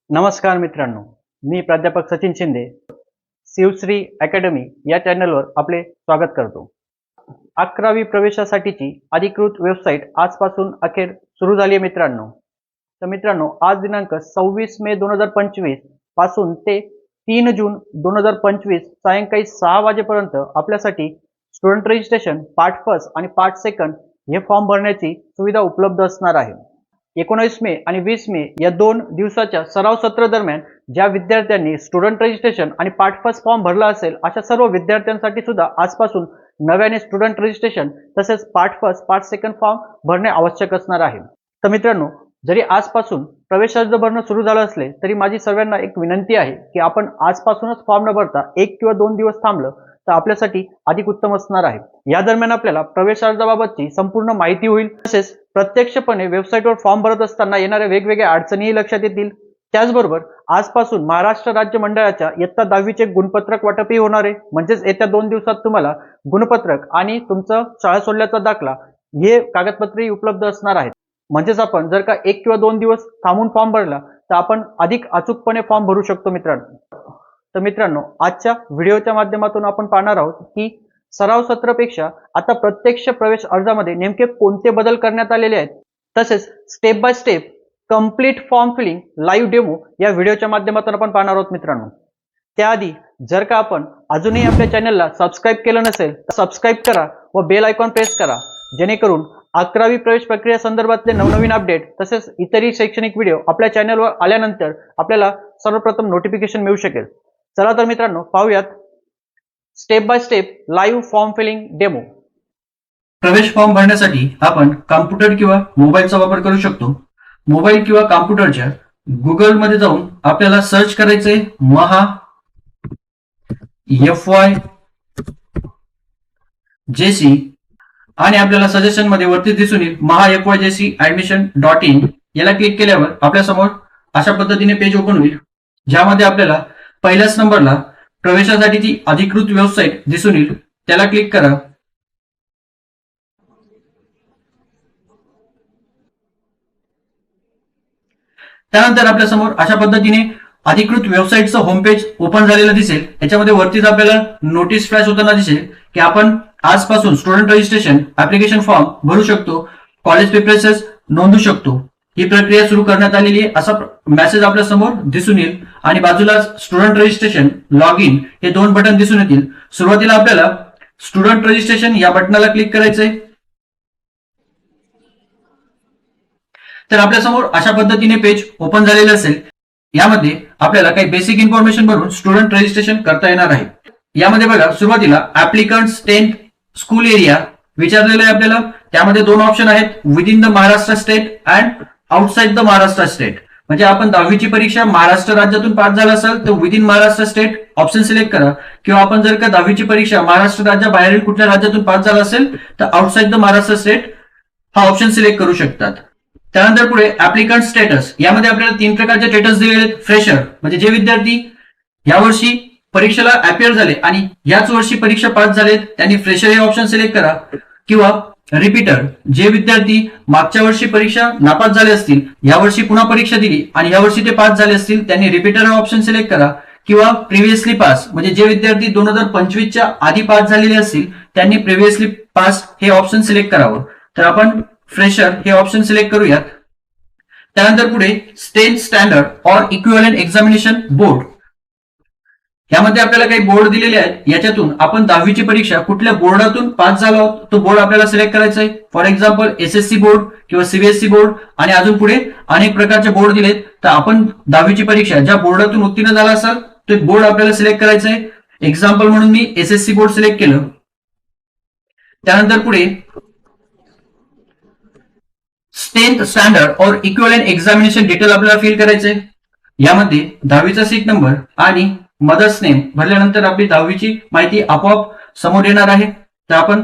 नमस्कार मित्रांनो, मी प्राध्यापक सचिन शिंदे शिवश्री अकॅडमी या चॅनलवर आपले स्वागत करतो. 11वी प्रवेशासाठीची अधिकृत वेबसाईट आजपासून अखेर सुरू झाली आहे मित्रांनो. तर मित्रांनो, आज दिनांक 26 मे 2025 पासून ते 3 जून 2025 सायंकाळी 6 वाजेपर्यंत आपल्यासाठी स्टुडंट रजिस्ट्रेशन पार्ट फर्स्ट आणि पार्ट सेकंड हे फॉर्म भरण्याची सुविधा उपलब्ध असणार आहे. 19 मे आणि 20 मे या 2 दिवसाच्या सराव सत्र दरम्यान ज्या विद्यार्थ्यांनी स्टुडंट रजिस्ट्रेशन आणि पार्ट फर्स्ट फॉर्म भरला असेल अशा सर्व विद्यार्थ्यांसाठी सुद्धा आजपासून नव्याने स्टुडंट रजिस्ट्रेशन तसेच part first part second form भरणे आवश्यक असणार आहे. तर मित्रांनो, जरी आजपासून प्रवेश अर्ज भरणं सुरू झालं असले तरी माझी सर्वांना एक विनंती आहे की आपण आजपासूनच फॉर्म न भरता 1 किंवा 2 दिवस थांबलं तर आपल्यासाठी अधिक उत्तम असणार आहे. या दरम्यान आपल्याला प्रवेश अर्जाबाबतची संपूर्ण माहिती होईल, तसेच प्रत्यक्षपणे वेबसाईटवर फॉर्म भरत असताना येणाऱ्या वेगवेगळ्या अडचणीही लक्षात येतील. त्याचबरोबर आजपासून महाराष्ट्र राज्य मंडळाच्या इयत्ता 10वीचे गुणपत्रक वाटपही होणार आहे. म्हणजेच येत्या 2 दिवसात तुम्हाला गुणपत्रक आणि तुमचं शाळा सोडल्याचा दाखला हे कागदपत्रेही उपलब्ध असणार आहेत. म्हणजेच आपण जर का 1 किंवा 2 दिवस थांबून फॉर्म भरला तर आपण अधिक अचूकपणे फॉर्म भरू शकतो मित्रांनो. तर मित्रांनो, आजच्या व्हिडिओच्या माध्यमातून आपण पाहणार आहोत की सराव सत्रापेक्षा आता प्रत्यक्ष प्रवेश अर्जामध्ये नेमके कोणते बदल करण्यात आलेले आहेत, तसेच step by step complete form filling live demo या व्हिडिओच्या माध्यमातून आपण पाहणार आहोत मित्रांनो. त्याआधी जर का आपण अजूनही आपल्या चॅनलला सबस्क्राईब केलं नसेल तर सबस्क्राईब करा व बेल आयकॉन प्रेस करा, जेणेकरून 11वी प्रवेश प्रक्रिया संदर्भातले नवनवीन अपडेट तसेच इतरही शैक्षणिक व्हिडिओ आपल्या चॅनलवर आल्यानंतर आपल्याला सर्वप्रथम नोटिफिकेशन मिळू शकेल. चला तर मित्रांनो, पाहूयात step by step live form filling demo. प्रवेश फॉर्म भरण्यासाठी आपण कॉम्प्युटर किंवा मोबाईलचा वापर करू शकतो. मोबाईल किंवा कॉम्प्युटरच्या गुगल मध्ये जाऊन आपल्याला सर्च करायचे महा FY JC आणि आपल्याला सजेशन मध्ये वरती दिसून येईल महा FYJC admission.in. याला क्लिक केल्यावर आपल्या समोर अशा पद्धतीने पेज ओपन होईल, ज्यामध्ये आपल्याला पहिल्याच नंबरला प्रवेशासाठीची अधिकृत वेबसाईट दिसून येईल. त्याला क्लिक करा. त्यानंतर आपल्या समोर अशा पद्धतीने अधिकृत वेबसाईटचं होम पेज ओपन झालेलं दिसेल. याच्यामध्ये वरतीच आपल्याला नोटीस फ्लॅश होताना दिसेल की आपण आजपासून स्टुडंट रजिस्ट्रेशन ऍप्लिकेशन फॉर्म भरू शकतो, कॉलेज प्रिफरन्सेस नोंदवू शकतो. ही प्रक्रिया सुरू करण्यात आलेली आहे असा मेसेज आपल्या समोर दिसून येईल आणि बाजूलाच स्टुडंट रजिस्ट्रेशन लॉग इन हे 2 बटन दिसून येतील. सुरुवातीला आपल्याला स्टुडंट रजिस्ट्रेशन या बटनाला क्लिक करायचंय. तर आपल्या समोर अशा पद्धतीने पेज ओपन झालेले असेल. यामध्ये आपल्याला काही बेसिक इन्फॉर्मेशन भरून स्टुडंट रजिस्ट्रेशन करता येणार आहे. यामध्ये बघा, सुरुवातीला ऍप्लिकंट्स 10th स्कूल एरिया विचारलेलं आहे आपल्याला. त्यामध्ये 2 ऑप्शन आहेत, within the Maharashtra state and outside the Maharashtra state. म्हणजे आपण 10वीची परीक्षा महाराष्ट्र राज्यातून पास झाला असेल तर within Maharashtra state option select करा, किंवा आपण जर का 10वीची परीक्षा महाराष्ट्र राज्याबाहेरील कुठल्या राज्यातून पास झाला असेल तर आउटसाइड द महाराष्ट्र स्टेट हा ऑप्शन सिलेक्ट करू शकतात. त्यानंतर पुढे ऍप्लिकंट स्टेटस. यामध्ये आपल्याला 3 प्रकारचे स्टेटस दिलेले आहेत. फ्रेशर म्हणजे जे विद्यार्थी यावर्षी परीक्षेला अपियर झाले आणि याच वर्षी परीक्षा पास झालेत त्यांनी फ्रेशर हे ऑप्शन सिलेक्ट करा, किंवा रिपीटर जे विद्यार्थी मागच्या वर्षी परीक्षा नापास झाले असतील, यावर्षी पुन्हा परीक्षा दिली आणि यावर्षी ते पास झाले असतील त्यांनी रिपीटर हे ऑप्शन सिलेक्ट करा, किंवा प्रिव्हियसली पास म्हणजे जे विद्यार्थी 2025च्या आधी पास झालेले असतील त्यांनी प्रिव्हियसली पास हे ऑप्शन सिलेक्ट करावं. तर आपण फ्रेशर हे ऑप्शन सिलेक्ट करूयात. त्यानंतर पुढे state standard or equivalent examination board. यामध्ये आपल्याला काही बोर्ड दिलेले आहेत. याच्यातून आपण 10वीची परीक्षा कुठल्या बोर्डातून पास झालो आहोत तो बोर्ड आपल्याला सिलेक्ट करायचा आहे. फॉर एक्झाम्पल SSC बोर्ड किंवा CBSE बोर्ड आणि अजून पुढे अनेक प्रकारचे बोर्ड दिलेत. तर आपण 10वीची परीक्षा ज्या बोर्डातून उत्तीर्ण झाला असाल तो बोर्ड आपल्याला सिलेक्ट करायचा आहे. एक्झाम्पल म्हणून मी SSC बोर्ड सिलेक्ट केलं. त्यानंतर पुढे state standard or equivalent examination detail आपल्याला फिल करायचंय. यामध्ये 10वीचा सीट नंबर आणि मदर्स नेम भरल्यानंतर आपली 10वीची माहिती आपोआप समोर येणार आहे. तर आपण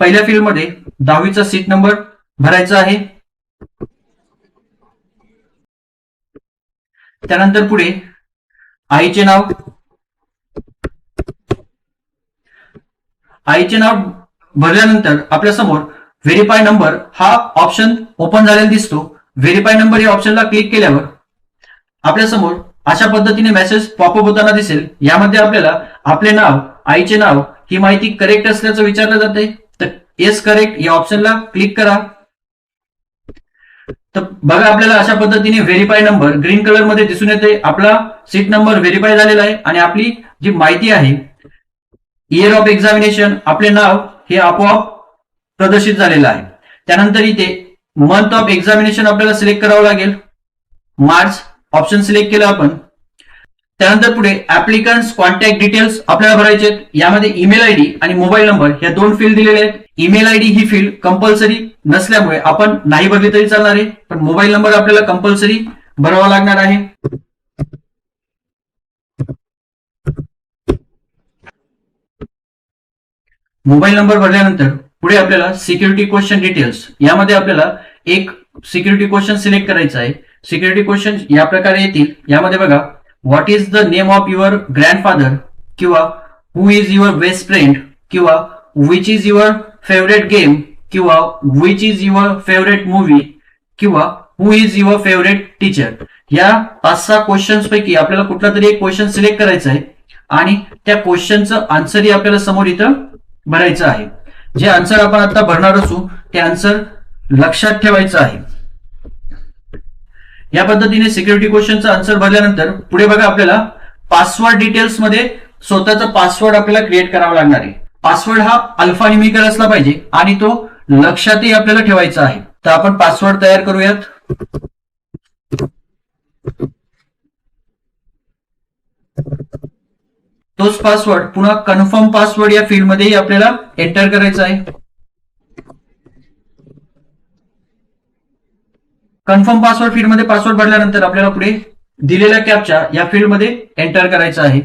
पहिल्या फील्डमध्ये 10वीचा सीट नंबर भरायचा आहे. त्यानंतर पुढे आईचे नाव भरल्यानंतर आपल्या समोर व्हेरीफाय नंबर हा ऑप्शन ओपन झालेला दिसतो. व्हेरीफाय नंबर या ऑप्शनला क्लिक केल्यावर आपल्या समोर अशा पद्धतीने मेसेज पॉपअप होताना दिसेल. यामध्ये आपल्याला आपले नाव, आईचे नाव ही माहिती करेक्ट असल्याचं विचारलं जाते. तर येस करेक्ट या ऑप्शनला क्लिक करा. तर बघा आपल्याला अशा पद्धतीने व्हेरीफाय नंबर ग्रीन कलर मध्ये दिसून येते. आपला सीट नंबर व्हेरीफाय झालेला आहे आणि आपली जी माहिती आहे, इयर ऑफ एक्झामिनेशन, आपले नाव हे आपोआप प्रदर्शित झालेलं आहे. त्यानंतर इथे मंथ ऑफ एक्झामिनेशन आपल्याला सिलेक्ट करावं लागेल. मार्च ऑप्शन सिलेक्ट केलं आपण. त्यानंतर पुढे ऍप्लिकंट्स कॉन्टॅक्ट डिटेल्स आपल्याला भरायचे आहेत. यामध्ये ईमेल आयडी आणि मोबाईल नंबर या 2 फील्ड दिलेले आहेत. ईमेल आयडी ही फील्ड कंपल्सरी नसल्यामुळे आपण नाही भरली तरी चालणार आहे, पण मोबाईल नंबर आपल्याला कंपल्सरी भरावा लागणार आहे. मोबाईल नंबर भरल्यानंतर पुढे आपल्याला सिक्युरिटी क्वेश्चन डिटेल्स, यामध्ये आपल्याला एक सिक्युरिटी क्वेश्चन सिलेक्ट करायचा आहे. सिक्युरिटी क्वेश्चन या प्रकारे येतील. यामध्ये बघा, what is the name of your grandfather, किंवा who is your best friend, किंवा which is your favourite game, किंवा which is your favourite movie, किंवा who is your favourite teacher. या 5-6 क्वेश्चन्स पैकी आपल्याला कुठला तरी एक क्वेश्चन सिलेक्ट करायचा आहे आणि त्या क्वेश्चनचं आन्सरही आपल्याला समोर इथं भरायचं आहे. जे आन्सर आपण आता भरणार असू ते आन्सर लक्षात ठेवायचं आहे. या पद्धतीने सिक्युरिटी क्वेश्चनचा आन्सर भरल्यानंतर पुढे बघा, आपल्याला पासवर्ड डिटेल्स मध्ये स्वतःचा पासवर्ड आपल्याला क्रिएट करावा लागणार आहे. पासवर्ड हा अल्फान्यूमेरिकल असला पाहिजे आणि तो लक्षातही आपल्याला ठेवायचा आहे. तर आपण पासवर्ड तयार करूयात. तोच पासवर्ड पुन्हा कन्फर्म पासवर्ड या फील्ड मध्येही आपल्याला एंटर करायचा आहे. कन्फर्म पासवर्ड फील्ड मध्ये पासवर्ड भरल्यानंतर आपल्याला पुढे दिलेल्या कॅप्चा या फील्ड मध्ये एंटर करायचा आहे.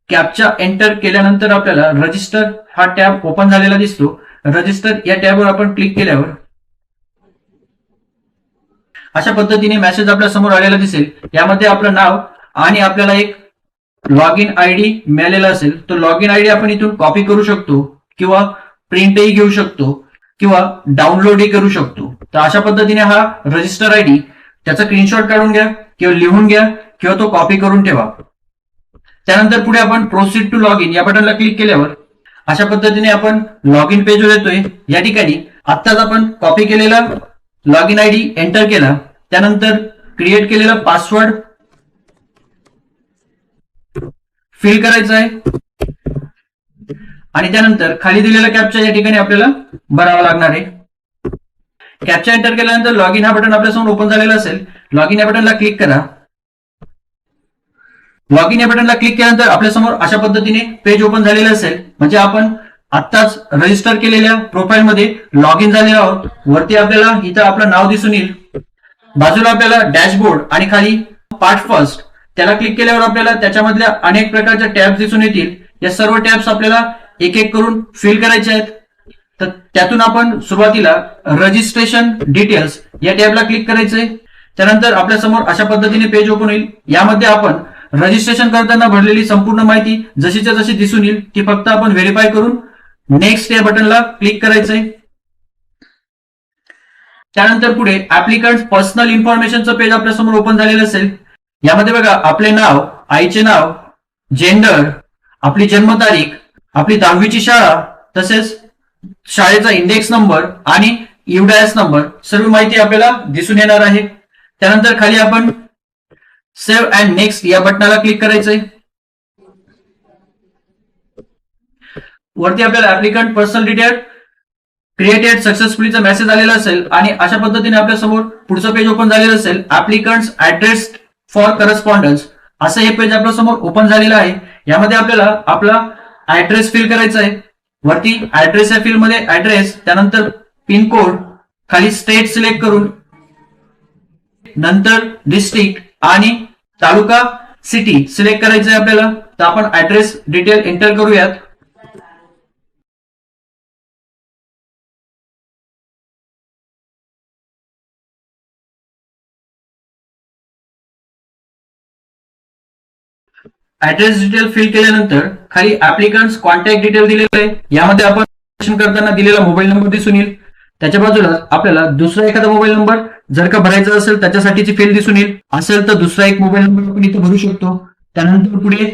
कॅप्चा एंटर केल्यानंतर आपल्याला रजिस्टर हा टॅब ओपन झालेला दिसतो. रजिस्टर या टॅबवर आपण क्लिक केल्यावर अशा पद्धतीने मेसेज आपल्या समोर आलेला दिसेल. यामध्ये आपलं नाव आणि आपल्याला एक लॉग इन आयडी मिळालेला असेल. तो लॉग इन आयडी आपण इथून कॉपी करू शकतो किंवा प्रिंटही घेऊ शकतो किंवा डाउनलोडही करू शकतो. तर अशा पद्धतीने हा रजिस्टर आयडी, त्याचा स्क्रीनशॉट काढून घ्या किंवा लिहून घ्या किंवा तो कॉपी करून ठेवा. त्यानंतर पुढे आपण प्रोसीड टू लॉग इन या बटनला क्लिक केल्यावर अशा पद्धतीने आपण लॉग इन पेजवर येतोय. या ठिकाणी आत्ताच आपण कॉपी केलेला लॉग इन आयडी एंटर केला, त्यानंतर क्रिएट केलेला पासवर्ड फिल करायचा आहे आणि त्यानंतर खाली दिलेला कॅप्चा या ठिकाणी आपल्याला भरावा लागणार आहे. कॅप्चा एंटर केल्यानंतर लॉग इन हा बटन आपल्यासमोर ओपन झालेला असेल. लॉग इन या बटनला क्लिक करा. लॉग इन या बटनला क्लिक केल्यानंतर आपल्यासमोर अशा पद्धतीने पेज ओपन झालेलं असेल. म्हणजे आपण आत्ताच रजिस्टर केलेल्या प्रोफाईल मध्ये लॉग इन झालेलो आहोत. वरती आपल्याला इथं आपलं नाव दिसून येईल. बाजूला आपल्याला डॅशबोर्ड आणि खाली पार्ट फर्स्ट त्याला क्लिक केल्यावर आपल्याला त्याच्यामधल्या अनेक प्रकारच्या टॅब्स दिसून येतील. या सर्व टॅब्स आपल्याला एक एक करून फिल करायचे आहेत. तर त्यातून आपण सुरुवातीला रजिस्ट्रेशन डिटेल्स या टॅबला क्लिक करायचंय. त्यानंतर आपल्या समोर अशा पद्धतीने पेज ओपन होईल. यामध्ये आपण रजिस्ट्रेशन करताना भरलेली संपूर्ण माहिती जशीच्या जशी दिसून येईल ती फक्त आपण व्हेरीफाय करून नेक्स्ट या बटनला क्लिक करायचंय. त्यानंतर पुढे ऍप्लिकंट पर्सनल इन्फॉर्मेशनचं पेज आपल्या समोर ओपन झालेलं असेल. यामध्ये बघा, आपले नाव, आईचे नाव, जेंडर, आपली जन्मतारीख, आपली 10वीची शाळा, तसेच शाळेचा इंडेक्स नंबर आणि युडायस नंबर सर्व माहिती आपल्याला दिसून येणार आहे. त्यानंतर खाली आपण सेव्ह अँड नेक्स्ट या बटनाला क्लिक करायचंय. वरती आपल्याला ऍप्लिकंट पर्सनल डिटेल क्रिएटेड सक्सेसफुलीचा मेसेज आलेला असेल आणि अशा पद्धतीने आपल्या समोर पुढचं पेज ओपन झालेलं असेल. ऍप्लिकंट्स ऍड्रेस फॉर करस्पॉन्डन्स असं हे पेज आपल्या समोर ओपन झालेलं आहे. यामध्ये आपल्याला आपला ऍड्रेस फिल करायचा आहे. वरती ऍड्रेस या फील्ड मध्ये ऍड्रेस, त्यानंतर पिन कोड, खाली स्टेट सिलेक्ट करून नंतर डिस्ट्रिक्ट आणि तालुका, सिटी सिलेक्ट करायचं आहे आपल्याला. तर आपण ऍड्रेस डिटेल एंटर करूयात. ऍड्रेस डिटेल फिल केल्यानंतर खाली ऍप्लिकंट्स कॉन्टॅक्ट डिटेल दिलेलं आहे. यामध्ये आपण करताना दिलेला मोबाईल नंबर दिसून येईल. त्याच्या बाजूला आपल्याला दुसरा एखादा मोबाईल नंबर जर का भरायचं असेल त्याच्यासाठीची फील्ड दिसून येईल. असेल तर दुसरा एक मोबाईल नंबर आपण इथे भरू शकतो. त्यानंतर पुढे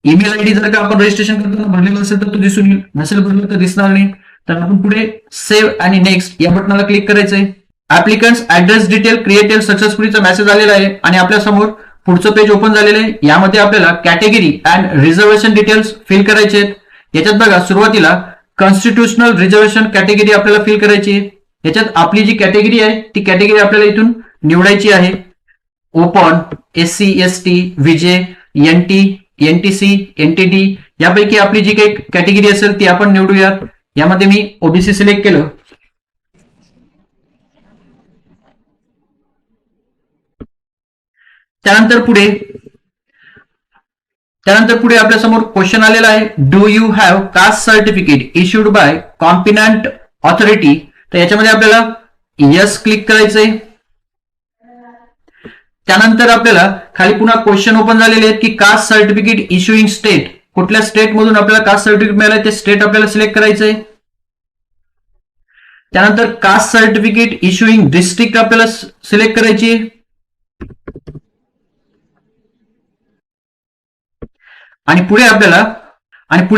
ईमेल आयडी जर का आपण रजिस्ट्रेशन करताना भरलेलं असेल तर तो दिसून येईल, नसेल भरलं तर दिसणार नाही. तर आपण पुढे सेव्ह आणि नेक्स्ट या बटनाला क्लिक करायचंय. ऍप्लिकंट्स ऍड्रेस डिटेल क्रिएटेड सक्सेसफुलीचा मेसेज आलेला आहे आणि आपल्या समोर पुढचं पेज ओपन झालेलं आहे. यामध्ये आपल्याला category and reservation details fill करायचे आहेत. याच्यात बघा सुरुवातीला कॉन्स्टिट्युशनल रिझर्वेशन कॅटेगरी आपल्याला फिल करायची आहे. याच्यात आपली जी कॅटेगरी आहे ती कॅटेगरी आपल्याला इथून निवडायची आहे. Open, SC, ST, VJ, NT, NTC, NTD यापैकी आपली जी काही कॅटेगरी असेल ती आपण निवडूयात. यामध्ये मी OBC सिलेक्ट केलं. त्यानंतर पुढे आपल्या समोर क्वेश्चन आलेला आहे, do you have caste certificate issued by competent authority. तर याच्यामध्ये आपल्याला यस क्लिक करायचंय. त्यानंतर आपल्याला खाली पुन्हा क्वेश्चन ओपन झालेले आहेत की कास्ट सर्टिफिकेट इश्युइंग स्टेट, कुठल्या स्टेट मधून आपल्याला कास्ट सर्टिफिकेट मिळालंय ते स्टेट आपल्याला सिलेक्ट करायचंय. त्यानंतर कास्ट सर्टिफिकेट इश्युइंग डिस्ट्रिक्ट आपल्याला सिलेक्ट करायची. आणि पुढे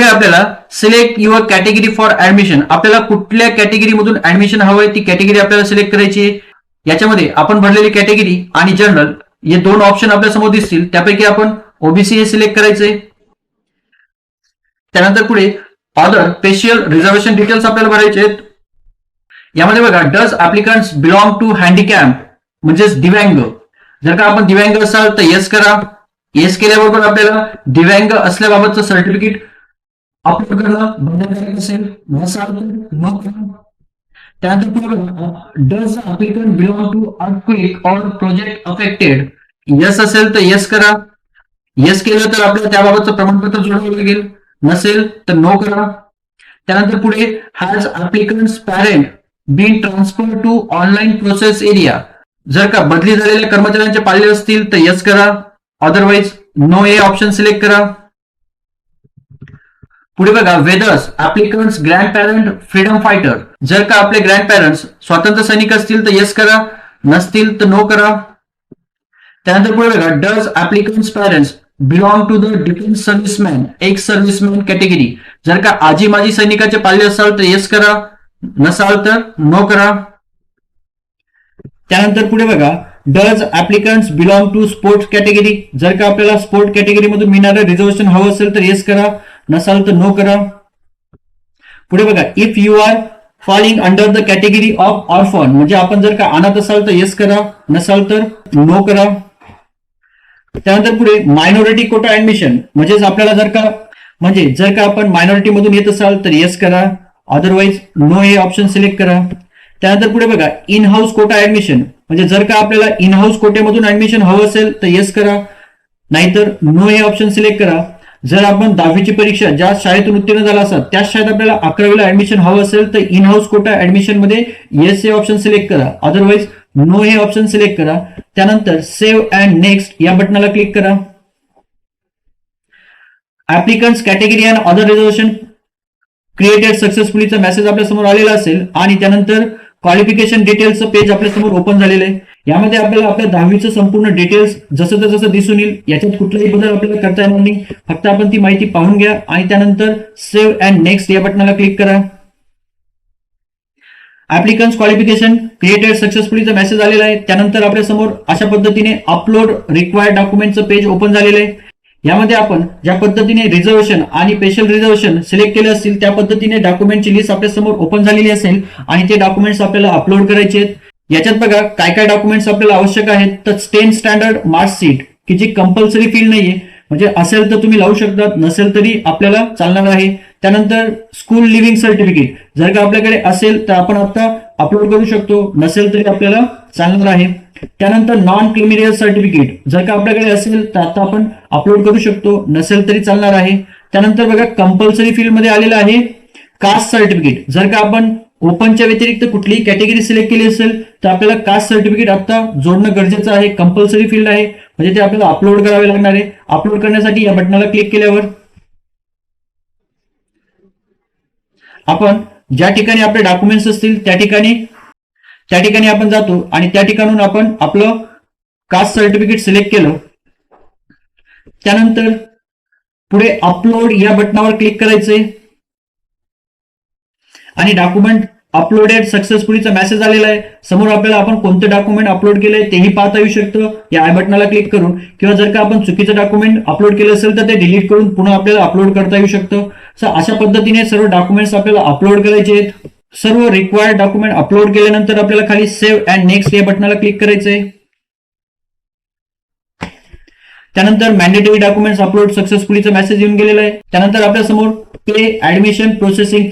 आपल्याला select your category for admission, आपल्याला कुठल्या कॅटेगरी मधून ऍडमिशन हवंय ती कॅटेगरी आपल्याला सिलेक्ट करायची आहे. याच्यामध्ये आपण भरलेली कॅटेगरी आणि जनरल हे दोन ऑप्शन आपल्या समोर दिसतील, त्यापैकी आपण OBC हे सिलेक्ट करायचंय. त्यानंतर पुढे अदर स्पेशल रिझर्वेशन डिटेल्स आपल्याला भरायचे आहेत. यामध्ये बघा does applicant's belong to handicap म्हणजेच दिव्यांग, जर का आपण दिव्यांग असाल तर येस करा. येस केल्याबरोबर आपल्याला दिव्यांग असल्याबाबतचं सर्टिफिकेट अपलोड करणं बंधनकारक असेल, नसाल तर नो करा. त्यानंतर पुढे does applicant belong to earthquake or project affected, yes असेल तर येस करा. येस केलं तर आपल्याला त्याबाबतचं प्रमाणपत्र जोडावं लागेल, नसेल तर नो करा. त्यानंतर पुढे has applicant's parent been transfer to online process area, जर का बदली झालेल्या कर्मचाऱ्यांचे पाल्य असतील तर येस करा, अदरवाईज नो हे ऑप्शन सिलेक्ट करा. पुढे बघा whether's applicant's grand parent freedom fighter, जर का आपले ग्रँड पॅरेंट्स स्वातंत्र्य सैनिक असतील तर येस करा, नसतील तर नो करा. त्यानंतर पुढे बघा does applicant's parents belong to the defence serviceman ex serviceman category, जर का आजी माजी सैनिकाचे पाल्य असाल तर येस करा, नसाल तर नो करा. त्यानंतर पुढे बघा does applicant's belong to sports category, जर का आपल्याला स्पोर्ट कॅटेगरी मधून मिळणारं रिझर्वेशन हवं असेल तर येस करा, नसाल तर नो करा. पुढे बघा if you are falling under the category of orphan, म्हणजे आपण जर का अनाथ असाल तर येस करा, नसाल तर नो करा. त्यानंतर पुढे मायनॉरिटी कोटा ऍडमिशन, म्हणजेच आपल्याला जर का आपण मायनॉरिटी मधून येत असाल तर येस करा, अदरवाईज नो हे ऑप्शन सिलेक्ट करा. त्यानंतर पुढे बघा इन हाऊस कोटा ऍडमिशन, म्हणजे जर का आपल्याला इन हाऊस कोटेमधून ऍडमिशन हवं असेल तर येस करा, नाहीतर नो हे ऑप्शन सिलेक्ट करा. जर आपण 10वीची परीक्षा ज्या शाळेतून उत्तीर्ण झाला असाल त्याच शाळेत आपल्याला 11वीला ऍडमिशन हवं असेल तर इन हाऊस कोटा ऍडमिशन मध्ये येस हे ऑप्शन सिलेक्ट करा, अदरवाईज नो हे ऑप्शन सिलेक्ट करा. त्यानंतर सेव्ह अँड नेक्स्ट या बटनाला क्लिक करा. Applicant's category and other reservation created सक्सेसफुलीचा मेसेज आपल्या समोर आलेला असेल आणि त्यानंतर क्वालिफिकेशन डिटेल्सचं पेज आपल्या समोर ओपन झालेलं आहे. यामध्ये आपल्याला आपल्या 10वीचं संपूर्ण डिटेल्स जसं दिसून येईल, याच्यात कुठलाही बदल आपल्याला करता येणार नाही. फक्त आपण ती माहिती पाहून घ्या आणि त्यानंतर सेव्ह अँड नेक्स्ट या बटनाला क्लिक करा. ऍप्लिकंट्स क्वालिफिकेशन क्रिएटेड सक्सेसफुलीचा मेसेज आलेला आहे. त्यानंतर आपल्या समोर अशा पद्धतीने अपलोड रिक्वायर्ड डॉक्युमेंटचं पेज ओपन झालेलं आहे. यामध्ये आपण ज्या पद्धतीने रिझर्वेशन आणि स्पेशल रिझर्वेशन सिलेक्ट केले असतील त्या पद्धतीने डॉक्युमेंटची लिस्ट आपल्या समोर ओपन झालेली असेल आणि ते डॉक्युमेंट्स आपल्याला अपलोड करायचे आहेत. याच्यात बघा काय काय डॉक्युमेंट्स आपल्याला आवश्यक आहेत. तर 10th स्टँडर्ड मार्कशीट की जी कंपल्सरी फील्ड नाहीये, म्हणजे असेल तर तुम्ही लावू शकता, नसेल तरी आपल्याला चालणार आहे. त्यानंतर स्कूल लिव्हिंग सर्टिफिकेट जर का आपल्याकडे असेल तर आपण आता अपलोड करू शकतो, नसेल तरी आपल्याला चालणार आहे. त्यानंतर नॉन क्रिमिनल सर्टिफिकेट जर का आपल्याकडे असेल तर आता आपण अपलोड करू शकतो, नसेल तरी चालणार आहे. त्यानंतर बघा कंपल्सरी फील्ड मध्ये आलेलं आहे कास्ट सर्टिफिकेट, जर का आपण ओपनच्या व्यतिरिक्त कुठलीही कॅटेगरी सिलेक्ट केली असेल तर आपल्याला कास्ट सर्टिफिकेट आता जोडणं गरजेचं आहे. कंपल्सरी फील्ड आहे म्हणजे ते आपल्याला अपलोड करावे लागणार आहे. अपलोड करण्यासाठी या बटनाला क्लिक केल्यावर आपण ज्या ठिकाणी आपले डॉक्युमेंट्स असतील त्या ठिकाणी त्या ठिकाणी आपण जातो आणि त्या ठिकाणून आपण आपलं कास्ट सर्टिफिकेट सिलेक्ट केलं. त्यानंतर पुढे अपलोड या बटनावर क्लिक करायचंय आणि डॉक्युमेंट अपलोडेड सक्सेसफुलीचा मेसेज आलेला आहे. समोर आपल्याला आपण कोणते डॉक्युमेंट अपलोड केलंय तेही पाहता येऊ शकतं या आय बटनाला क्लिक करून, किंवा जर का आपण चुकीचं डॉक्युमेंट अपलोड केलं असेल तर ते डिलीट करून पुन्हा आपल्याला अपलोड करता येऊ शकतं. अशा पद्धतीने सर्व डॉक्युमेंट्स आपल्याला अपलोड करायचे आहेत. सर्व रिक्वायर्ड डॉक्युमेंट अपलोड केल्यानंतर आपल्याला खाली सेव्ह अँड नेक्स्ट या बटनाला क्लिक करायचंय. त्यानंतर मॅन्डेटरी डॉक्युमेंट्स अपलोड सक्सेसफुलीचा मेसेज येऊन गेलेला आहे. त्यानंतर आपल्या समोर पे ऍडमिशन प्रोसेसिंग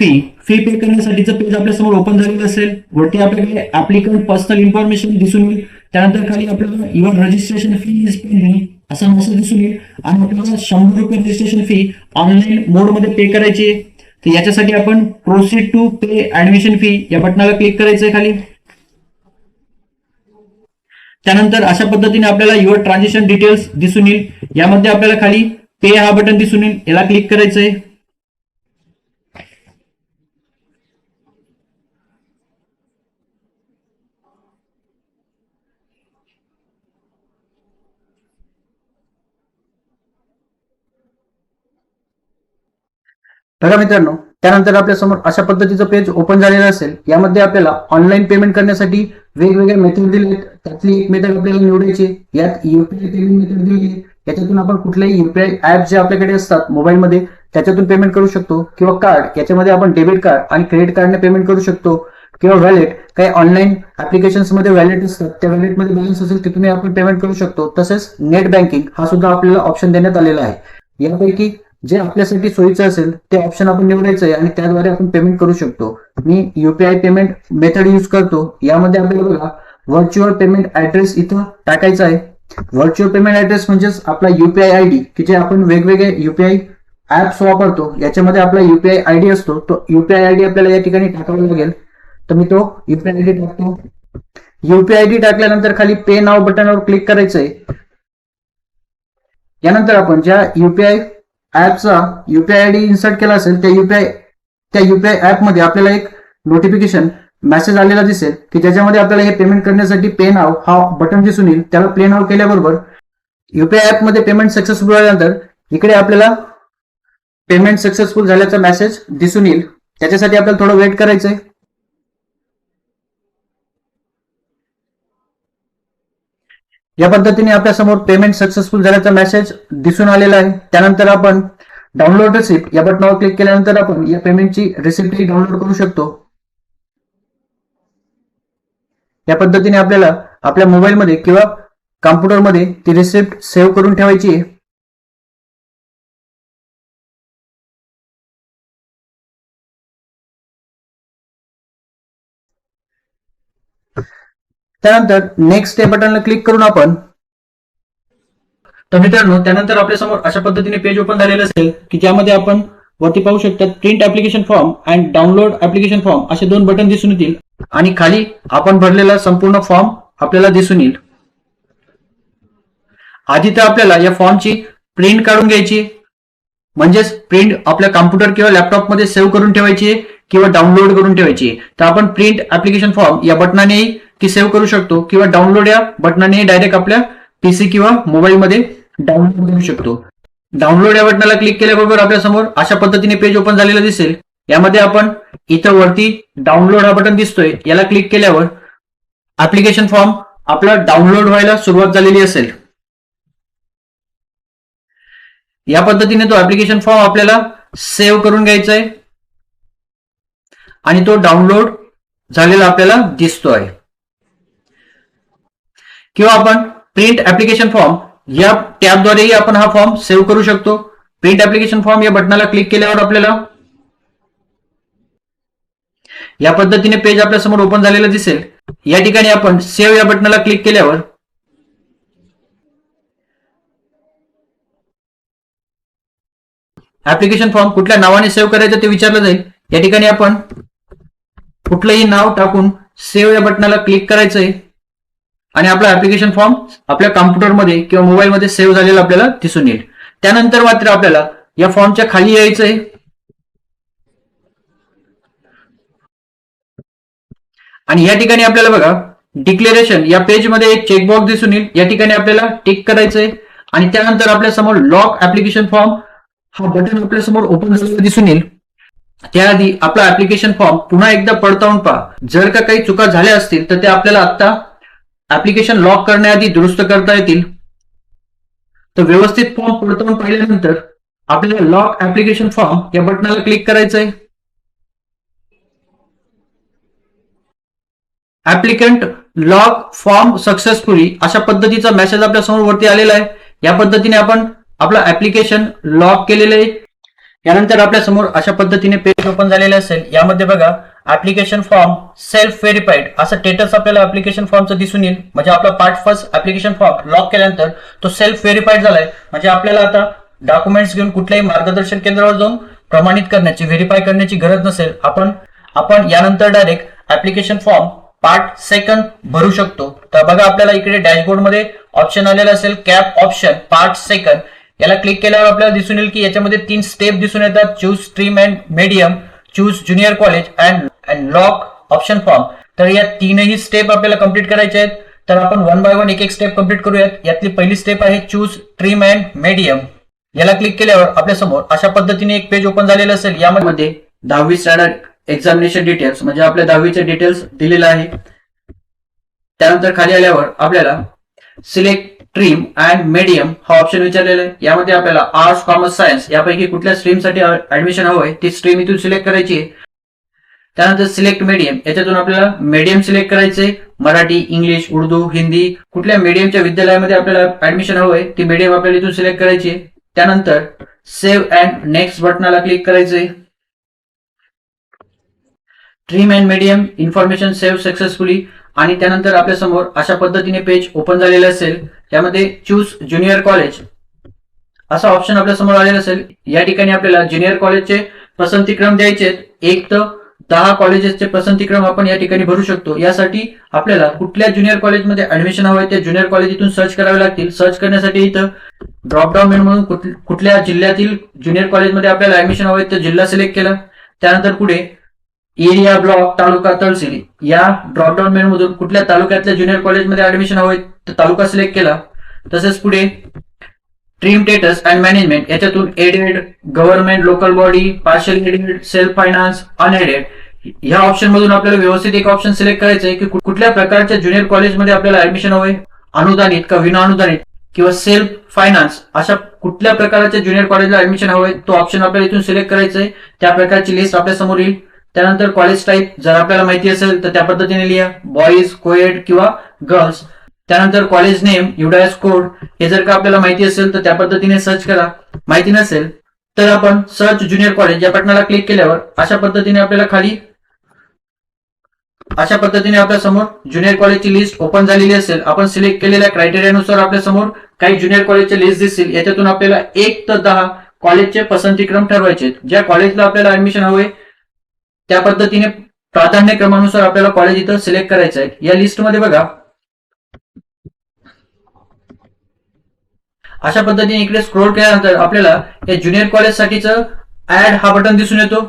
फी पे करण्यासाठीचं पेज आपल्या समोर ओपन झालेलं असेल. वरती आपल्याकडे ऍप्लिकंट पर्सनल इन्फॉर्मेशन दिसून येईल. त्यानंतर खाली आपल्याला your registration fee is pending असा मेसेज दिसून येईल आणि आपल्याला 100 रुपये रजिस्ट्रेशन फी ऑनलाईन मोडमध्ये पे करायची आहे. तर याच्यासाठी आपण proceed to pay admission fee या बटनाला क्लिक करायचंय खाली. त्यानंतर अशा पद्धतीने आपल्याला युअर ट्रान्झॅक्शन डिटेल्स दिसून येईल. यामध्ये आपल्याला खाली पे हा बटन दिसून येईल, याला क्लिक करायचंय. बघा मित्रांनो, त्यानंतर आपल्या समोर अशा पद्धतीचं पेज ओपन झालेलं असेल. यामध्ये आपल्याला ऑनलाईन पेमेंट करण्यासाठी वेगवेगळे मेथड दिले आहेत. त्यातली एक मेथड आपल्याला निवडायची. यात युपीआय पेमेंट मेथड दिली आहे. याच्यातून आपण कुठल्याही युपीआय ऍप जे आपल्याकडे असतात मोबाईलमध्ये त्याच्यातून पेमेंट करू शकतो, किंवा कार्ड याच्यामध्ये आपण डेबिट कार्ड आणि क्रेडिट कार्डने पेमेंट करू शकतो, किंवा वॅलेट काही ऑनलाईन ऍप्लिकेशन्स मध्ये वॅलेट असतात त्या वॅलेटमध्ये बॅलन्स असेल तिथून आपण पेमेंट करू शकतो. तसेच नेट बँकिंग हा सुद्धा आपल्याला ऑप्शन देण्यात आलेला आहे. यापैकी जे आपल्यासाठी सोयीचं असेल ते ऑप्शन आपण निवडायचं आहे आणि त्याद्वारे आपण पेमेंट करू शकतो. मी युपीआय पेमेंट मेथड यूज करतो. यामध्ये आपल्याला बघा व्हर्च्युअल पेमेंट ऍड्रेस इथं टाकायचा आहे. व्हर्च्युअल पेमेंट ऍड्रेस म्हणजेच आपला युपीआय आयडी की जे आपण वेगवेगळे युपीआय ऍप्स वापरतो याच्यामध्ये आपला युपीआय आयडी असतो. तो युपीआय आयडी आपल्याला या ठिकाणी टाकावा लागेल. तर मी तो युपीआय आयडी टाकतो. युपीआय आयडी टाकल्यानंतर खाली पे नाव बटनवर क्लिक करायचंय. यानंतर आपण ज्या युपीआय ऍपचा युपीआय आयडी इन्सर्ट केला असेल त्या युपीआय ऍप मध्ये आपल्याला एक नोटिफिकेशन मेसेज आलेला दिसेल की ज्याच्यामध्ये आपल्याला हे पेमेंट करण्यासाठी पे नाव हा बटन दिसून येईल. त्याला पे नाव केल्याबरोबर युपीआय ऍप मध्ये पेमेंट सक्सेसफुल झाल्यानंतर इकडे आपल्याला पेमेंट सक्सेसफुल झाल्याचा मेसेज दिसून येईल. त्याच्यासाठी आपल्याला थोडं वेट करायचंय. या पद्धतीने आपल्या समोर पेमेंट सक्सेसफुल झाल्याचा मेसेज दिसून आलेला आहे. त्यानंतर आपण डाउनलोड रिसिप्ट या बटनावर क्लिक केल्यानंतर आपण या पेमेंटची रिसिप्टही डाउनलोड करू शकतो. या पद्धतीने आपल्याला आपल्या मोबाईलमध्ये किंवा कॉम्प्युटरमध्ये ती रिसिप्ट सेव्ह करून ठेवायची आहे. त्यानंतर नेक्स्ट या बटनला क्लिक करून आपण तर मित्रांनो, त्यानंतर आपल्या समोर अशा पद्धतीने पेज ओपन झालेलं असेल की ज्यामध्ये आपण वरती पाहू शकतात print application form and download application form असे दोन बटन दिसून येतील आणि खाली आपण भरलेला संपूर्ण फॉर्म आपल्याला दिसून येईल. आधी तर आपल्याला या फॉर्मची प्रिंट काढून घ्यायची, म्हणजेच प्रिंट आपल्या कॉम्प्युटर किंवा लॅपटॉपमध्ये सेव्ह करून ठेवायची किंवा डाउनलोड करून ठेवायची. तर आपण प्रिंट ऍप्लिकेशन फॉर्म या बटनाने ती सेव्ह करू शकतो किंवा डाउनलोड या बटनाने डायरेक्ट आपल्या पीसी किंवा मोबाईलमध्ये डाउनलोड करू शकतो. डाउनलोड या बटनाला क्लिक केल्याबरोबर आपल्या समोर अशा पद्धतीने पेज ओपन झालेलं दिसेल. यामध्ये आपण इथं वरती डाउनलोड हा बटन दिसतोय याला क्लिक केल्यावर ऍप्लिकेशन फॉर्म आपला डाउनलोड व्हायला सुरुवात झालेली असेल. या पद्धतीने तो ऍप्लिकेशन फॉर्म आपल्याला सेव्ह करून घ्यायचा आहे आणि तो डाउनलोड झालेला आपल्याला दिसतोय. किंवा आपण प्रिंट ऍप्लिकेशन फॉर्म या टॅबद्वारेही आपण हा फॉर्म सेव्ह करू शकतो. प्रिंट ऍप्लिकेशन फॉर्म या बटनाला क्लिक केल्यावर आपल्याला या पद्धतीने पेज आपल्या समोर ओपन झालेलं दिसेल. या ठिकाणी आपण सेव्ह या बटनाला क्लिक केल्यावर ऍप्लिकेशन फॉर्म कुठल्या नावाने सेव्ह करायचं ते विचारलं जाईल. या ठिकाणी आपण कुठलंही नाव टाकून सेव्ह या बटनाला क्लिक करायचंय आणि आपला ऍप्लिकेशन फॉर्म आपल्या कॉम्प्युटरमध्ये किंवा मोबाईलमध्ये सेव्ह झालेला आपल्याला दिसून येईल. त्यानंतर मात्र आपल्याला या फॉर्मच्या खाली यायचंय आणि या ठिकाणी आपल्याला बघा डिक्लेरेशन या पेजमध्ये एक चेकबॉक्स दिसून येईल. या ठिकाणी आपल्याला टिक करायचंय आणि त्यानंतर आपल्या समोर लॉक ऍप्लिकेशन फॉर्म हा बटन आपल्या समोर ओपन झालेला दिसून येईल. त्याआधी आपला ऍप्लिकेशन फॉर्म पुन्हा एकदा पडताळून पहा. जर का काही चुका झाल्या असतील तर ते आपल्याला आता ऍप्लिकेशन लॉक करण्याआधी दुरुस्त करता येतील. तर व्यवस्थित फॉर्म पडताळून पाहिल्यानंतर आपल्याला लॉक ऍप्लिकेशन फॉर्म या बटनाला क्लिक करायचंय. ऍप्लिकंट लॉक फॉर्म सक्सेसफुली अशा पद्धतीचा मेसेज आपल्या समोर वरती आलेला आहे. या पद्धतीने आपण आपला ऍप्लिकेशन लॉक केलेलं आहे. यानंतर आपल्या समोर अशा पद्धतीने पेज ओपन झालेले असेल. यामध्ये बघा ऍप्लिकेशन फॉर्म सेल्फ व्हेरीफाईड असं स्टेटस आपल्याला ऍप्लिकेशन फॉर्मचं दिसून येईल. म्हणजे आपला part first application form lock केल्यानंतर तो सेल्फ व्हेरीफाईड झालाय. म्हणजे आपल्याला आता डॉक्युमेंट्स घेऊन कुठल्याही मार्गदर्शन केंद्रावर जाऊन प्रमाणित करण्याची व्हेरीफाय करण्याची गरज नसेल. आपण यानंतर direct application form part second भरू शकतो. तर बघा आपल्याला इकडे डॅशबोर्ड मध्ये ऑप्शन आलेला असेल कॅप ऑप्शन पार्ट सेकंड. याला क्लिक केल्यावर आपल्याला दिसून येईल की याच्यामध्ये 3 स्टेप दिसून येतात. Choose stream and medium, choose junior college and lock option form. तर या 3ही स्टेप आपल्याला कंप्लीट करायच्या आहेत. तर आपण 1 बाय 1 एक स्टेप कंप्लीट करूयात. यातली पहिली स्टेप आहे चूज स्ट्रीम अँड मीडियम. याला क्लिक केल्यावर आपल्या समोर अशा पद्धतीने एक पेज ओपन झालेलं असेल. यामध्ये 10वी स्टँडर्ड एक्झामिनेशन डिटेल्स म्हणजे आपल्या 10वीचे डिटेल्स दिलेलं आहे. त्यानंतर खाली आल्यावर आपल्याला सिलेक्ट स्ट्रीम अँड मीडियम हा ऑप्शन विचारलेला आहे. यामध्ये आपल्याला आर्ट्स, कॉमर्स, सायन्स यापैकी कुठल्या स्ट्रीमसाठी ऍडमिशन हवंय ती स्ट्रीम इथून सिलेक्ट करायची आहे. त्यानंतर सिलेक्ट मीडियम याच्यातून आपल्याला मीडियम सिलेक्ट करायचंय. मराठी, इंग्लिश, उर्दू, हिंदी कुठल्या मीडियमच्या विद्यालयामध्ये आपल्याला ऍडमिशन हवंय ती मीडियम आपल्याला इथून सिलेक्ट करायची आहे. त्यानंतर सेव्ह अँड नेक्स्ट बटनाला क्लिक करायचंय. Stream and medium information save successfully आणि त्यानंतर आपल्या समोर अशा पद्धतीने पेज ओपन झालेलं असेल. यामध्ये चूज ज्युनियर कॉलेज असा ऑप्शन आपल्या समोर आलेला असेल. या ठिकाणी आपल्याला ज्युनियर कॉलेजचे पसंतीक्रम द्यायचे. 1 ते 10 कॉलेजेसचे पसंतीक्रम आपण या ठिकाणी भरू शकतो. यासाठी आपल्याला कुठल्या ज्युनियर कॉलेजमध्ये ऍडमिशन हवंय त्या ज्युनियर कॉलेज इथून सर्च करावे लागतील. सर्च करण्यासाठी इथं ड्रॉपडाऊन मेनू म्हणून कुठल्या जिल्ह्यातील ज्युनियर कॉलेजमध्ये आपल्याला ऍडमिशन हवंय तो जिल्हा सिलेक्ट केला. त्यानंतर पुढे एरिया, ब्लॉक, तालुका, तहसील या ड्रॉपडाऊन मेनू मधून कुठल्या तालुक्यातल्या ज्युनियर कॉलेजमध्ये ऍडमिशन हवंय तर तालुका सिलेक्ट केला. तसेच पुढे स्ट्रीम स्टेटस अँड मॅनेजमेंट याच्यातून aided, government, local body, partial aided, self finance, unaided ह्या ऑप्शन मधून आपल्याला व्यवस्थित एक ऑप्शन सिलेक्ट करायचं आहे की कुठल्या प्रकारच्या ज्युनियर कॉलेजमध्ये आपल्याला ऍडमिशन हवंय. अनुदानित का विना अनुदानित किंवा सेल्फ फायनान्स अशा कुठल्या प्रकारच्या ज्युनियर कॉलेजला ऍडमिशन हवंय तो ऑप्शन आपल्याला इथून सिलेक्ट करायचं आहे. त्या प्रकारची लिस्ट आपल्या समोर येईल. त्यानंतर कॉलेज टाईप जर आपल्याला माहिती असेल तर त्या पद्धतीने लिहा, बॉईज, कोएड किंवा गर्ल्स. त्यानंतर कॉलेज नेम, युडायस कोड हे जर का आपल्याला माहिती असेल तर त्या पद्धतीने सर्च करा. माहिती नसेल तर आपण सर्च ज्युनियर कॉलेज या बटनाला क्लिक केल्यावर अशा पद्धतीने आपल्या समोर ज्युनियर कॉलेजची लिस्ट ओपन झालेली असेल. आपण सिलेक्ट केलेल्या क्रायटेरियानुसार आपल्या समोर काही ज्युनियर कॉलेजचे लिस्ट दिसतील. याच्यातून आपल्याला 1 ते 10 कॉलेजचे पसंतीक्रम ठरवायचे. ज्या कॉलेजला आपल्याला ऍडमिशन हवंय त्या पद्धतीने प्राधान्यक्रमानुसार आपल्याला कॉलेज इथं सिलेक्ट करायचं आहे. या लिस्टमध्ये बघा अशा पद्धतीने इकडे स्क्रोल केल्यानंतर आपल्याला या ज्युनियर कॉलेज साठीचं ऍड हा बटन दिसून येतो.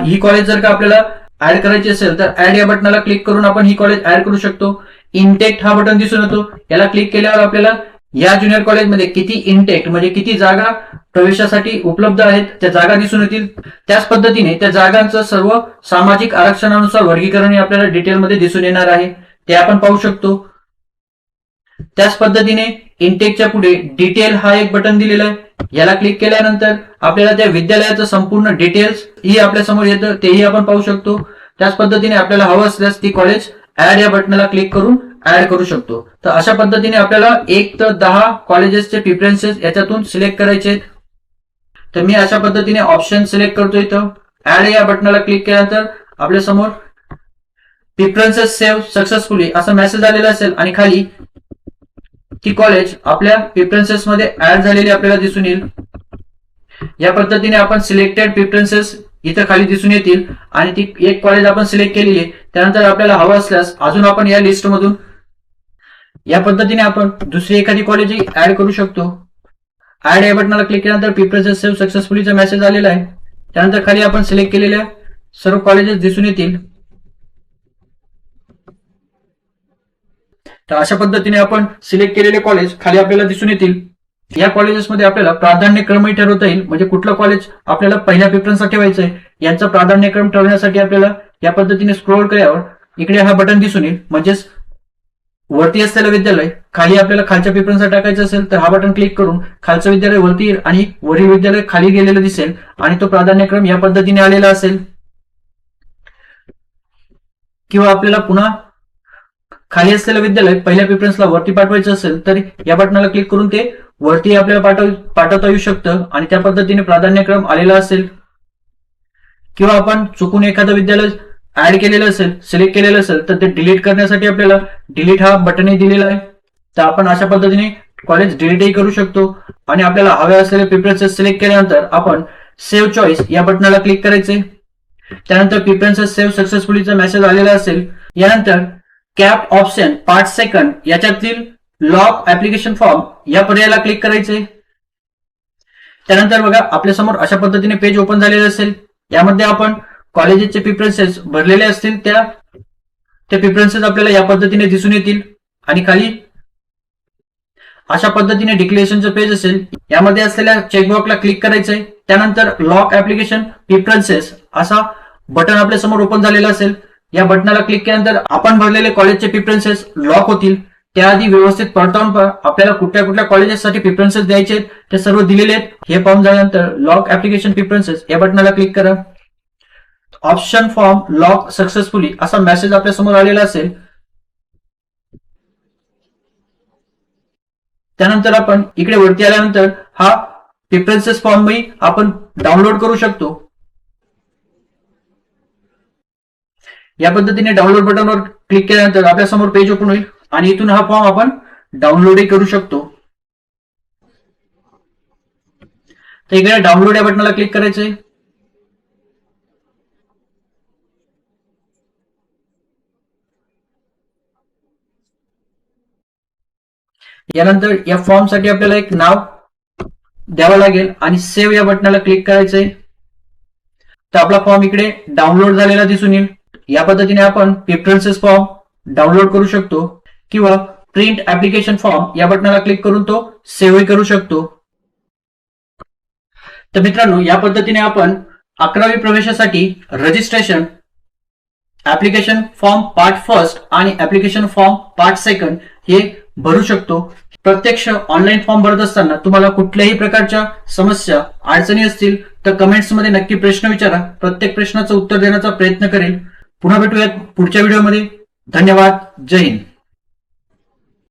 ही कॉलेज जर का आपल्याला ऍड करायची असेल तर ऍड या बटनाला क्लिक करून आपण ही कॉलेज ऍड करू शकतो. इनटेक्ट हा बटन दिसून येतो. याला क्लिक केल्यावर आपल्याला या ज्युनियर कॉलेजमध्ये किती इनटेक्ट म्हणजे किती जागा प्रवेशासाठी उपलब्ध आहेत त्या जागा दिसून येतील. त्याच पद्धतीने त्या जागांचं सर्व सामाजिक आरक्षणानुसार वर्गीकरण आपल्याला डिटेलमध्ये दिसून येणार आहे ते आपण पाहू शकतो. त्याच पद्धतीने इनटेकच्या पुढे डिटेल हा एक बटन दिलेला आहे. याला क्लिक केल्यानंतर आपल्याला त्या विद्यालयाचं संपूर्ण डिटेल्स ही आपल्या समोर येतं तेही आपण पाहू शकतो. त्याच पद्धतीने आपल्याला हवं असल्यास ती कॉलेज ऍड या बटनाला क्लिक करून ऍड करू शकतो. तर अशा पद्धतीने आपल्याला 1 ते 10 कॉलेजेसचे प्रिफरन्सेस याच्यातून सिलेक्ट करायचे. तर मी अशा पद्धतीने ऑप्शन सिलेक्ट करतो. इथं ऍड या बटनाला क्लिक केल्यानंतर आपल्या समोर प्रिफरन्सेस सेव्ह सक्सेसफुली असा मेसेज आलेला असेल आणि खाली ती कॉलेज आपल्या प्रिफरन्सेस मध्ये ऍड झालेली आपल्याला दिसून येईल. या पद्धतीने आपण सिलेक्टेड प्रिफरन्सेस इथं खाली दिसून येतील आणि ती एक कॉलेज आपण सिलेक्ट केलेली आहे. त्यानंतर आपल्याला हवं असल्यास अजून आपण या लिस्ट मधून या पद्धतीने आपण दुसरी एखादी कॉलेज ऍड करू शकतो. ऍड या बटनाला क्लिक केल्यानंतर प्रिफरन्सेस सेव्ह सक्सेसफुलीचा मेसेज आलेला आहे. त्यानंतर खाली आपण सिलेक्ट केलेल्या सर्व कॉलेजेस दिसून येतील. तर अशा पद्धतीने आपण सिलेक्ट केलेले कॉलेज खाली आपल्याला दिसून येतील. या कॉलेजेसमध्ये आपल्याला प्राधान्यक्रमही ठरवता येईल, म्हणजे कुठलं कॉलेज आपल्याला पहिल्या प्रेफरन्सला ठेवायचं आहे यांचा प्राधान्यक्रम ठरवण्यासाठी आपल्याला या पद्धतीने स्क्रोल केल्यावर इकडे हा बटन दिसून येईल. म्हणजेच वरती असलेलं विद्यालय खाली आपल्याला खालच्या प्रेफरन्सला टाकायचं असेल तर हा बटन क्लिक करून खालचं विद्यालय वरती येईल आणि वरील विद्यालय खाली गेलेलं दिसेल आणि तो प्राधान्यक्रम या पद्धतीने आलेला असेल. किंवा आपल्याला पुन्हा खाली असलेलं विद्यालय पहिल्या प्रेफरन्सला वरती पाठवायचं असेल तर या बटनाला क्लिक करून ते वरती आपल्याला पाठवता येऊ शकतं आणि त्या पद्धतीने प्राधान्यक्रम आलेला असेल. किंवा आपण चुकून एखादं विद्यालय ऍड केलेलं असेल, सिलेक्ट केलेलं असेल तर ते डिलीट करण्यासाठी आपल्याला डिलीट हा बटनही दिलेला आहे. तर आपण अशा पद्धतीने कॉलेज डिलीटही करू शकतो आणि आपल्याला हवे असलेले प्रेफरन्सेस सिलेक्ट केल्यानंतर आपण सेव्ह चॉईस या बटनाला क्लिक करायचे. त्यानंतर प्रेफरन्सेस सेव्ह सक्सेसफुलीचा मेसेज आलेला असेल. यानंतर कॅप ऑप्शन पार्ट सेकंड याच्यातील लॉक ऍप्लिकेशन फॉर्म या पर्यायाला क्लिक करायचे. त्यानंतर बघा आपल्या समोर अशा पद्धतीने पेज ओपन झालेलं असेल. यामध्ये आपण कॉलेजेसचे प्रेफरन्सेस भरलेले असतील ते प्रेफरन्सेस आपल्याला या पद्धतीने दिसून येतील आणि खाली अशा पद्धतीने डिक्लेरेशनचं पेज असेल. यामध्ये असलेल्या चेकबॉक्सला क्लिक करायचंय. त्यानंतर लॉक ऍप्लिकेशन प्रेफरन्सेस असा बटन आपल्या समोर ओपन झालेला असेल. या बटनाला क्लिक केल्यानंतर आपण भरलेले कॉलेजचे प्रेफरन्सेस लॉक होतील. त्याआधी व्यवस्थित पडताळून पहा आपल्याला कुठल्या कुठल्या कॉलेजेससाठी प्रेफरन्सेस द्यायचे आहेत ते सर्व दिलेले आहेत. हे पाहून झाल्यानंतर लॉक ऍप्लिकेशन प्रेफरन्सेस या बटनाला क्लिक करा. ऑप्शन फॉर्म लॉक सक्सेसफुली असा मेसेज आपल्या समोर आलेला असेल. त्यानंतर आपण इकडे वरती आल्यानंतर हा प्रेफरन्सेस फॉर्मही आपण डाउनलोड करू शकतो. या पद्धतीने डाउनलोड बटनवर क्लिक केल्यानंतर आपल्या समोर पेज ओपन होईल आणि इथून हा फॉर्म आपण डाउनलोडही करू शकतो. तर इकडे डाउनलोड या बटनाला क्लिक करायचंय. यानंतर या फॉर्मसाठी आपल्याला एक नाव द्यावं लागेल आणि सेव्ह या बटनाला क्लिक करायचंय. तर आपला फॉर्म इकडे डाउनलोड झालेला दिसून येईल. या पद्धतीने आपण प्रेफरन्सेस फॉर्म डाउनलोड करू शकतो किंवा प्रिंट ऍप्लिकेशन फॉर्म या बटनाला क्लिक करून तो सेव्हही करू शकतो. तर मित्रांनो या पद्धतीने आपण 11वी प्रवेशासाठी registration application form part first आणि ऍप्लिकेशन फॉर्म पार्ट सेकंड हे भरू शकतो. प्रत्यक्ष ऑनलाईन फॉर्म भरत असताना तुम्हाला कुठल्याही प्रकारच्या समस्या अडचणी असतील तर कमेंट्समध्ये नक्की प्रश्न विचारा. प्रत्येक प्रश्नाचं उत्तर देण्याचा प्रयत्न करेल. पुन्हा भेटूयात पुढच्या व्हिडिओमध्ये. धन्यवाद. जय हिंद.